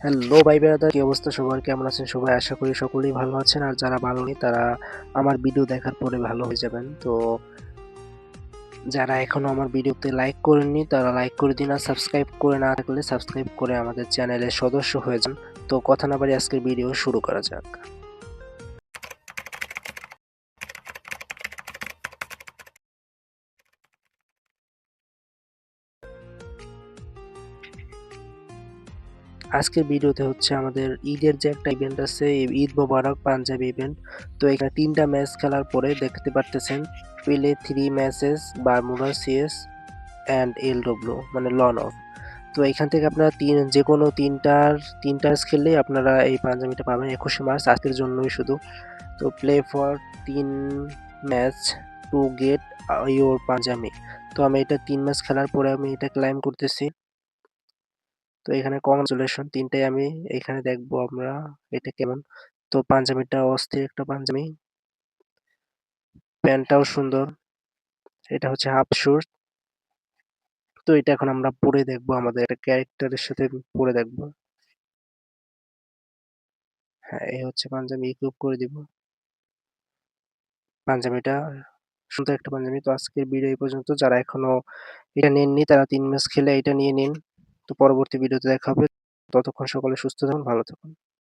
Hello ভাই brother, কি অবস্থা সবার? কেমন আছেন সবাই? আশা করি সকলেই ভালো আছেন। আর যারা ভালো নেই তারা আমার ভিডিও দেখার পরে ভালো হয়ে যাবেন। তো যারা এখনো আমার ভিডিওতে লাইক করেননি তারা লাইক করে দিন, আর সাবস্ক্রাইব করে না থাকলে সাবস্ক্রাইব করে আমাদের চ্যানেলের সদস্য হয়ে যান। তো কথা না বাড়িয়ে আজকের ভিডিও শুরু করা যাক। আজকের ভিডিওতে হচ্ছে আমাদের ঈদের যে একটা ইভেন্ট আছে, ঈদ মোবারক পাঞ্জাবি ইভেন্ট। তো এখানে ৩টা ম্যাচ খেলার পরে দেখতে পারতেছেন পেলে 3 ম্যাচেস বারমুডা সিএস অ্যান্ড এলডব্লিউ মানে লন অফ। তো এখান থেকে আপনারা যেকোনো তিনটার খেললেই আপনারা এই পাঞ্জাবিটা পাবেন 21শে মার্চ আজকের জন্যই শুধু। তো play for ৩ match to get your panjabi. তো আমি এটা ৩ ম্যাচ খেলার পরে আমি এটা ক্লাইম করতেছি। তো এখানে কংগ্রাচুলেশন, ৩টাই আমি এখানে দেখবো আমরা এটা কেমন। তো পাঞ্জাবিটা অস্থির একটা পাঞ্জাবি, প্যান্টটাও সুন্দর। এটা হচ্ছে হাফ শুট। তো এটা এখন আমরা পরে দেখবো, আমাদের একটা ক্যারেক্টারের সাথে পরে দেখবো। হ্যাঁ, এই হচ্ছে পাঞ্জাবি, ইকুইপ করে দিব। পাঞ্জাবিটা সুন্দর একটা পাঞ্জাবি। তো আজকের ভিডিও এই পর্যন্ত। যারা এখনো এটা নেননি তারা ৩ ম্যাচ খেলে এটা নিয়ে নিন। তো পরবর্তী ভিডিওতে দেখা হবে। ততক্ষণ সকলে সুস্থ থাকুন, ভালো থাকুন।